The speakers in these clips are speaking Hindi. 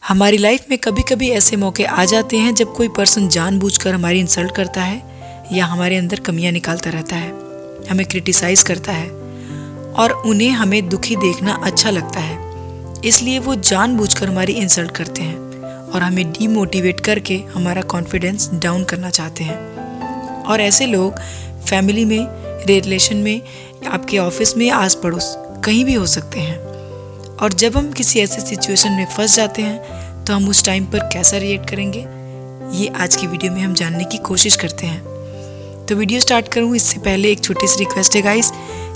हमारी लाइफ में कभी कभी ऐसे मौके आ जाते हैं जब कोई पर्सन जानबूझकर हमारी इंसल्ट करता है या हमारे अंदर कमियां निकालता रहता है, हमें क्रिटिसाइज करता है और उन्हें हमें दुखी देखना अच्छा लगता है। इसलिए वो जानबूझकर हमारी इंसल्ट करते हैं और हमें डीमोटिवेट करके हमारा कॉन्फिडेंस डाउन करना चाहते हैं। और ऐसे लोग फैमिली में, रिलेशन में, आपके ऑफिस में, आस पड़ोस कहीं भी हो सकते हैं। और जब हम किसी ऐसे सिचुएशन में फंस जाते हैं तो हम उस टाइम पर कैसा रिएक्ट करेंगे, ये आज की वीडियो में हम जानने की कोशिश करते हैं। तो वीडियो स्टार्ट करूँ इससे पहले एक छोटी सी रिक्वेस्ट है गाइस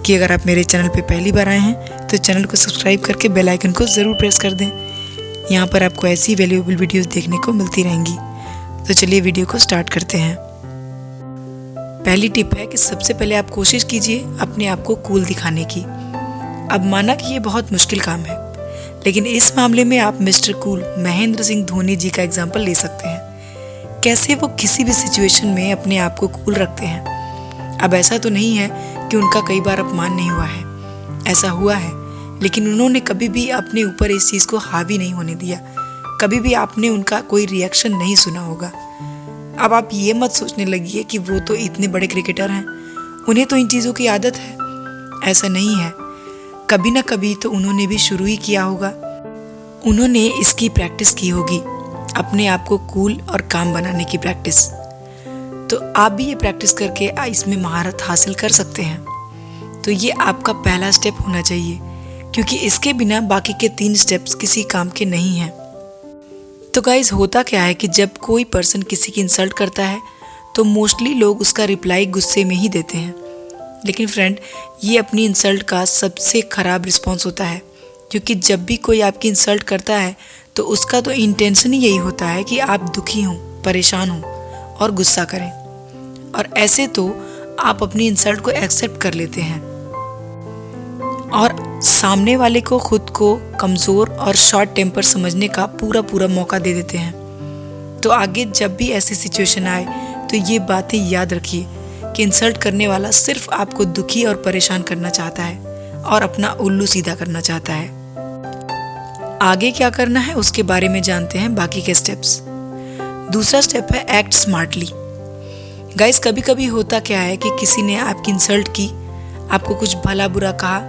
कि अगर आप मेरे चैनल पे पहली बार आए हैं तो चैनल को सब्सक्राइब करके बेल आइकन को ज़रूर प्रेस कर दें। यहाँ पर आपको ऐसी वैल्यूएबल वीडियोस देखने को मिलती रहेंगी। तो चलिए वीडियो को स्टार्ट करते हैं। पहली टिप है कि सबसे पहले आप कोशिश कीजिए अपने आप को कूल दिखाने की। अब माना कि ये बहुत मुश्किल काम है, लेकिन इस मामले में आप मिस्टर कूल महेंद्र सिंह धोनी जी का एग्जाम्पल ले सकते हैं। कैसे वो किसी भी सिचुएशन में अपने आप को कूल रखते हैं। अब ऐसा तो नहीं है कि उनका कई बार अपमान नहीं हुआ है, ऐसा हुआ है, लेकिन उन्होंने कभी भी अपने ऊपर इस चीज़ को हावी नहीं होने दिया। कभी भी आपने उनका कोई रिएक्शन नहीं सुना होगा। अब आप ये मत सोचने लगिए कि वो तो इतने बड़े क्रिकेटर हैं, उन्हें तो इन चीज़ों की आदत है। ऐसा नहीं है, कभी ना कभी तो उन्होंने भी शुरू ही किया होगा। उन्होंने इसकी प्रैक्टिस की होगी, अपने आप को कूल और काम बनाने की प्रैक्टिस। तो आप भी ये प्रैक्टिस करके इसमें महारत हासिल कर सकते हैं। तो ये आपका पहला स्टेप होना चाहिए, क्योंकि इसके बिना बाकी के 3 स्टेप्स किसी काम के नहीं हैं। तो गाइस, होता क्या है कि जब कोई पर्सन किसी की इंसल्ट करता है तो मोस्टली लोग उसका रिप्लाई गुस्से में ही देते हैं। लेकिन फ्रेंड, ये अपनी इंसल्ट का सबसे ख़राब रिस्पॉन्स होता है, क्योंकि जब भी कोई आपकी इंसल्ट करता है तो उसका तो इंटेंशन ही यही होता है कि आप दुखी हों, परेशान हों और गुस्सा करें। और ऐसे तो आप अपनी इंसल्ट को एक्सेप्ट कर लेते हैं और सामने वाले को खुद को कमज़ोर और शॉर्ट टेम्पर समझने का पूरा मौका दे देते हैं। तो आगे जब भी ऐसी सिचुएशन आए तो ये बातें याद रखिए कि इंसल्ट करने वाला सिर्फ आपको दुखी और परेशान करना चाहता है और अपना उल्लू सीधा करना चाहता है। आगे क्या करना है उसके बारे में जानते हैं बाकी के स्टेप्स। दूसरा स्टेप है एक्ट स्मार्टली। गाइस, कभी कभी होता क्या है कि किसी ने आपकी इंसल्ट की, आपको कुछ भला बुरा कहा,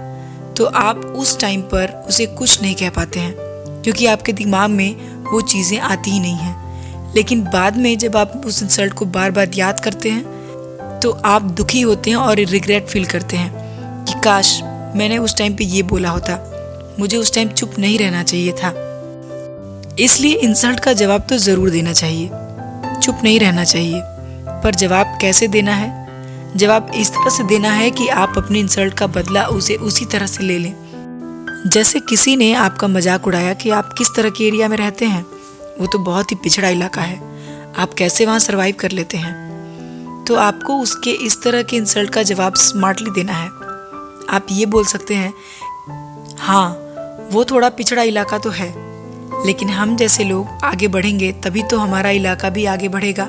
तो आप उस टाइम पर उसे कुछ नहीं कह पाते हैं, क्योंकि आपके दिमाग में वो चीज़ें आती ही नहीं हैं। लेकिन बाद में जब आप उस इंसल्ट को बार बार याद करते हैं तो आप दुखी होते हैं और रिग्रेट फील करते हैं कि काश मैंने उस टाइम पे ये बोला होता, मुझे उस टाइम चुप नहीं रहना चाहिए था। इसलिए इंसल्ट का जवाब तो ज़रूर देना चाहिए, चुप नहीं रहना चाहिए। पर जवाब कैसे देना है? जवाब इस तरह से देना है कि आप अपनी इंसल्ट का बदला उसे उसी तरह से ले लें। जैसे किसी ने आपका मजाक उड़ाया कि आप किस तरह के एरिया में रहते हैं, वो तो बहुत ही पिछड़ा इलाका है, आप कैसे वहाँ सर्वाइव कर लेते हैं। तो आपको उसके इस तरह के इंसल्ट का जवाब स्मार्टली देना है। आप ये बोल सकते हैं, हाँ वो थोड़ा पिछड़ा इलाका तो है, लेकिन हम जैसे लोग आगे बढ़ेंगे तभी तो हमारा इलाका भी आगे बढ़ेगा,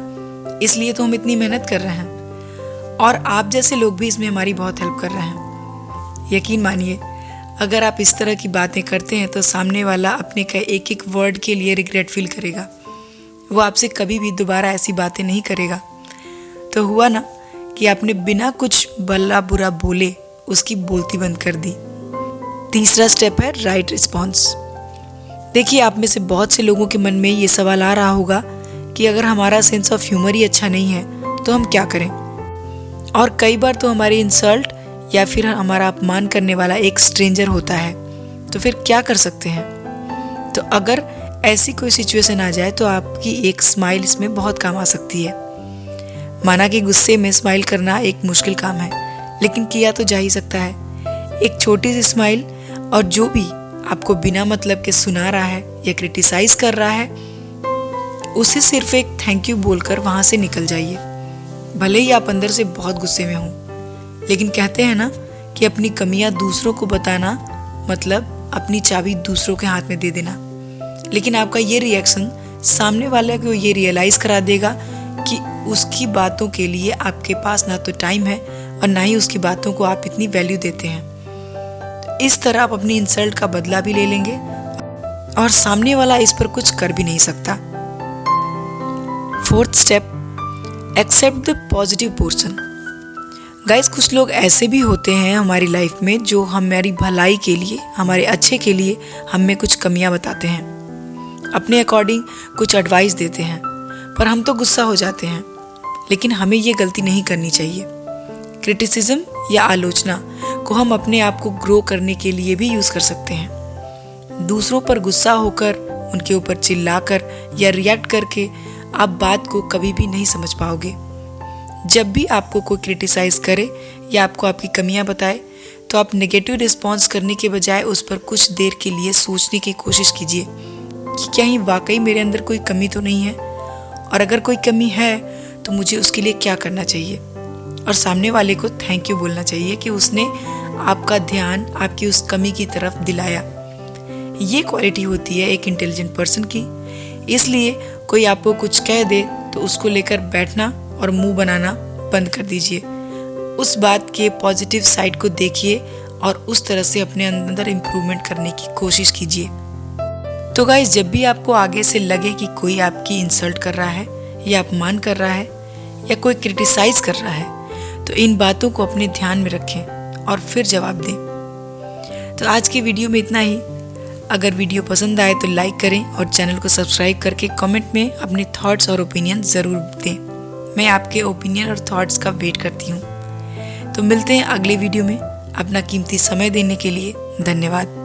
इसलिए तो हम इतनी मेहनत कर रहे हैं और आप जैसे लोग भी इसमें हमारी बहुत हेल्प कर रहे हैं। यकीन मानिए, अगर आप इस तरह की बातें करते हैं तो सामने वाला अपने कहे एक एक वर्ड के लिए रिग्रेट फील करेगा। वो आपसे कभी भी दोबारा ऐसी बातें नहीं करेगा। तो हुआ ना कि आपने बिना कुछ भला बुरा बोले उसकी बोलती बंद कर दी। तीसरा स्टेप है राइट रिस्पॉन्स। देखिए, आप में से बहुत से लोगों के मन में ये सवाल आ रहा होगा कि अगर हमारा सेंस ऑफ ह्यूमर ही अच्छा नहीं है तो हम क्या करें। और कई बार तो हमारी इंसल्ट या फिर हमारा अपमान करने वाला एक स्ट्रेंजर होता है, तो फिर क्या कर सकते हैं। तो अगर ऐसी कोई सिचुएशन आ जाए तो आपकी एक स्माइल इसमें बहुत काम आ सकती है। माना कि गुस्से में स्माइल करना एक मुश्किल काम है, लेकिन किया तो जा ही सकता है। एक छोटी सी स्माइल, और जो भी आपको बिना मतलब के सुना रहा है या क्रिटिसाइज कर रहा है, उसे सिर्फ एक थैंक यू बोलकर वहाँ से निकल जाइए। भले ही आप अंदर से बहुत गुस्से में हों, लेकिन कहते हैं ना कि अपनी कमियां दूसरों को बताना मतलब अपनी चाबी दूसरों के हाथ में दे देना। लेकिन आपका ये रिएक्शन सामने वाले को ये रियलाइज़ करा देगा कि उसकी बातों के लिए आपके पास ना तो टाइम है और ना ही उसकी बातों को आप इतनी वैल्यू देते हैं। तो इस तरह आप अपनी इंसल्ट का बदला भी ले लेंगे और सामने वाला इस पर कुछ कर भी नहीं सकता। Fourth step, except the positive portion. Guys, कुछ लोग ऐसे भी होते हैं हमारी लाइफ में जो हमारी भलाई के लिए, हमारे अच्छे के लिए हमें कुछ कमियां बताते हैं, अपने अकॉर्डिंग कुछ एडवाइस देते हैं, पर हम तो गुस्सा हो जाते हैं। लेकिन हमें ये गलती नहीं करनी चाहिए। क्रिटिसिज्म या आलोचना को हम अपने आप को ग्रो करने के लिए भी यूज़ कर सकते हैं। दूसरों पर गुस्सा होकर, उनके ऊपर चिल्लाकर या रिएक्ट करके आप बात को कभी भी नहीं समझ पाओगे। जब भी आपको कोई क्रिटिसाइज करे या आपको आपकी कमियां बताए, तो आप नेगेटिव रिस्पॉन्स करने के बजाय उस पर कुछ देर के लिए सोचने की कोशिश कीजिए कि क्या ही वाकई मेरे अंदर कोई कमी तो नहीं है, और अगर कोई कमी है तो मुझे उसके लिए क्या करना चाहिए। और सामने वाले को थैंक यू बोलना चाहिए कि उसने आपका ध्यान आपकी उस कमी की तरफ दिलाया। ये क्वालिटी होती है एक इंटेलिजेंट पर्सन की। इसलिए कोई आपको कुछ कह दे तो उसको लेकर बैठना और मुंह बनाना बंद कर दीजिए। उस बात के पॉजिटिव साइड को देखिए और उस तरह से अपने अंदर इम्प्रूवमेंट करने की कोशिश कीजिए। तो गाइस, जब भी आपको आगे से लगे कि कोई आपकी इंसल्ट कर रहा है या अपमान कर रहा है या कोई क्रिटिसाइज कर रहा है, तो इन बातों को अपने ध्यान में रखें और फिर जवाब दें। तो आज की वीडियो में इतना ही। अगर वीडियो पसंद आए तो लाइक करें और चैनल को सब्सक्राइब करके कमेंट में अपने थॉट्स और ओपिनियन ज़रूर दें। मैं आपके ओपिनियन और थॉट्स का वेट करती हूँ। तो मिलते हैं अगले वीडियो में। अपना कीमती समय देने के लिए धन्यवाद।